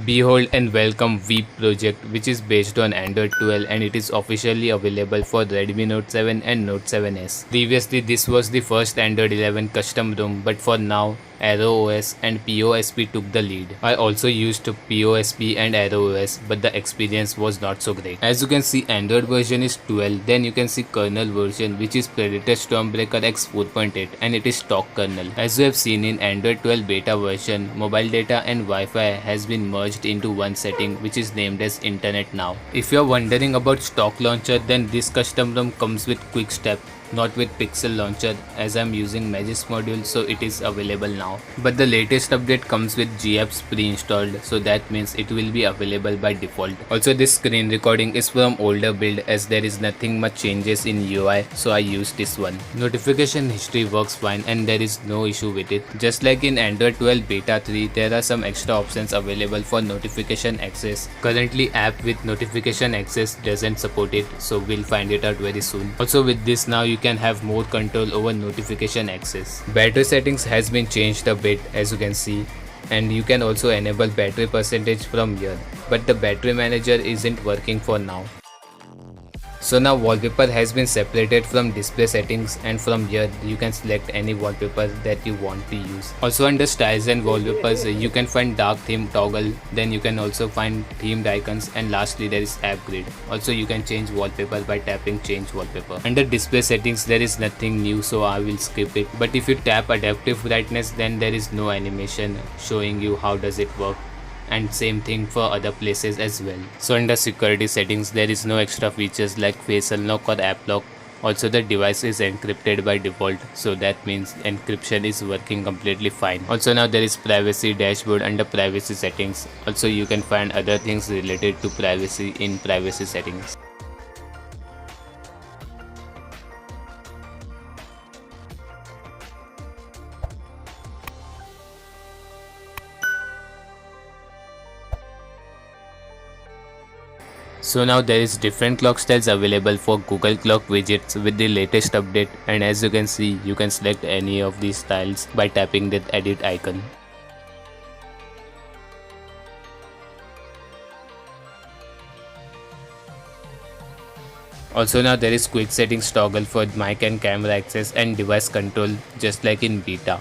Behold and welcome Veep project, which is based on Android 12 and it is officially available for Redmi Note 7 and Note 7s. Previously this was the first Android 11 custom ROM, but for now Aero OS and POSP took the lead. I also used POSP and Aero OS, but the experience was not so great. As you can see, Android version is 12, then you can see kernel version, which is Predator Stormbreaker X 4.8 and it is stock kernel. As you have seen in Android 12 beta version, mobile data and Wi-Fi has been merged into one setting, which is named as Internet Now. If you are wondering about stock launcher, then this custom ROM comes with Quick Step, not with Pixel Launcher, as I'm using Magis module, so it is available now. But the latest update comes with GApps pre-installed, so that means it will be available by default. Also, this screen recording is from older build as there is nothing much changes in UI, so I use this one. Notification history works fine and there is no issue with it. Just like in Android 12 beta 3, there are some extra options available for notification access. Currently app with notification access doesn't support it, so we'll find it out very soon. Also with this now you can have more control over notification access. Battery settings has been changed a bit, as you can see, and you can also enable battery percentage from here, but the battery manager isn't working for now. So now wallpaper has been separated from display settings, and from here you can select any wallpaper that you want to use. Also under styles and wallpapers you can find dark theme toggle, then you can also find themed icons, and lastly there is app grid. Also you can change wallpaper by tapping change wallpaper. Under display settings there is nothing new, so I will skip it, but if you tap adaptive brightness then there is no animation showing you how does it work, and same thing for other places as well. So under security settings there is no extra features like face unlock or app lock. Also the device is encrypted by default, so that means encryption is working completely fine. Also now there is privacy dashboard under privacy settings. Also you can find other things related to privacy in privacy settings. So now there is different clock styles available for Google Clock widgets with the latest update, and as you can see you can select any of these styles by tapping that edit icon. Also now there is quick settings toggle for mic and camera access and device control, just like in beta.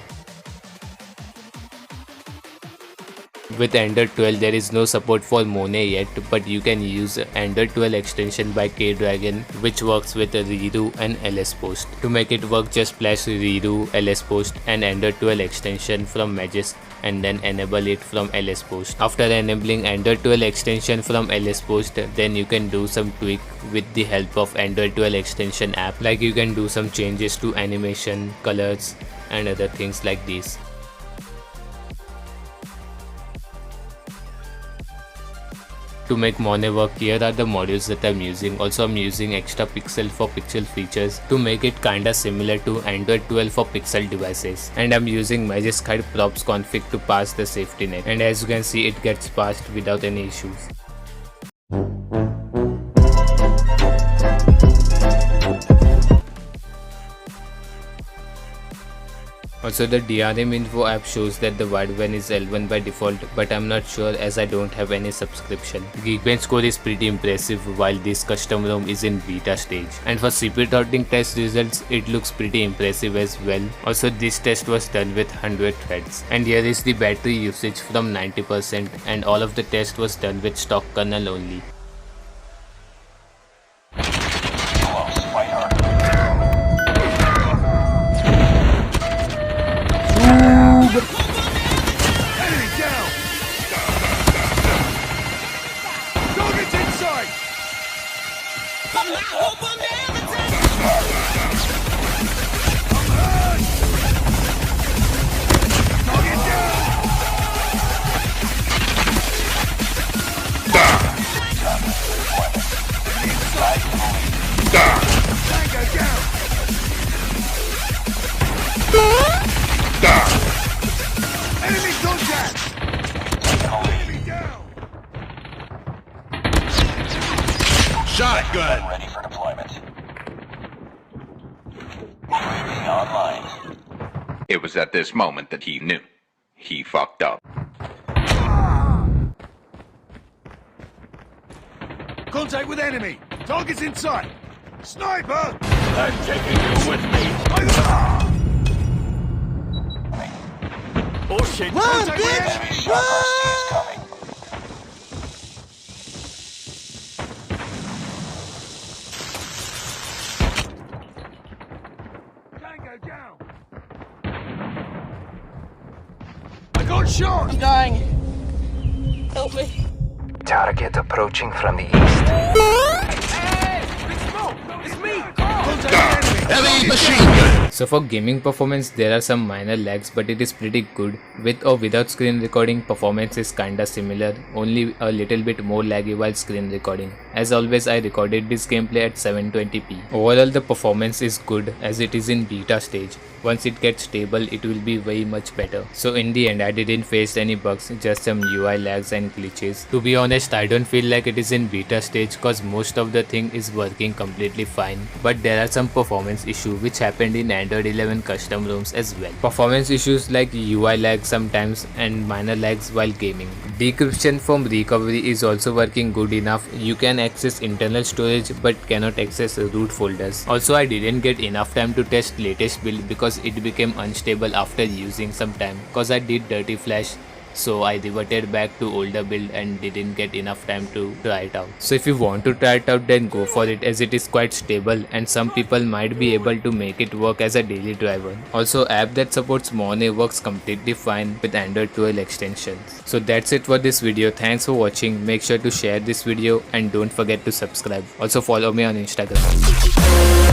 With Android 12 there is no support for Monet yet, but you can use Android 12 extension by K-Dragon, which works with Redo and LS Post. To make it work, just flash Redo, LS Post and Android 12 extension from Magis and then enable it from LS Post. After enabling Android 12 extension from LS Post, then you can do some tweak with the help of Android 12 extension app, like you can do some changes to animation, colors and other things like these. To make Monet work, here are the modules that I'm using. Also I'm using extra pixel for pixel features to make it kinda similar to Android 12 for pixel devices. And I'm using Magis Hide props config to pass the safety net. And as you can see, it gets passed without any issues. Also the DRM info app shows that the wideband is L1 by default, but I'm not sure as I don't have any subscription. Geekbench score is pretty impressive while this custom ROM is in beta stage. And for CPU throttling test results, it looks pretty impressive as well. Also this test was done with 100 threads. And here is the battery usage from 90%, and all of the test was done with stock kernel only. Shotgun. Ready for deployment. UAV online. It was at this moment that he knew. He fucked up. Contact with enemy. Target's in sight. Sniper! I'm taking you with me. Oh shit! Contact with Enemy enemy! chopper is coming. Tango down! I got shot! I'm dying. Help me. Target approaching from the east. Contact with enemy! Heavy machine gun! So for gaming performance there are some minor lags, but it is pretty good. With or without screen recording, performance is kinda similar, only a little bit more laggy while screen recording. As always, I recorded this gameplay at 720p. Overall the performance is good as it is in beta stage. Once it gets stable, it will be way much better. So in the end, I didn't face any bugs, just some UI lags and glitches. To be honest, I don't feel like it is in beta stage cause most of the thing is working completely fine. But there are some performance issues which happened in Android 11 custom ROMs as well. Performance issues like UI lag sometimes and minor lags while gaming. Decryption from recovery is also working good enough. You can access internal storage but cannot access root folders. Also, I didn't get enough time to test latest build because it became unstable after using some time cause I did dirty flash, so I reverted back to older build and didn't get enough time to try it out. So if you want to try it out, then go for it as it is quite stable and some people might be able to make it work as a daily driver. Also, app that supports Monet works completely fine with Android 12 extensions. So that's it for this video. Thanks for watching. Make sure to share this video and don't forget to subscribe. Also follow me on Instagram.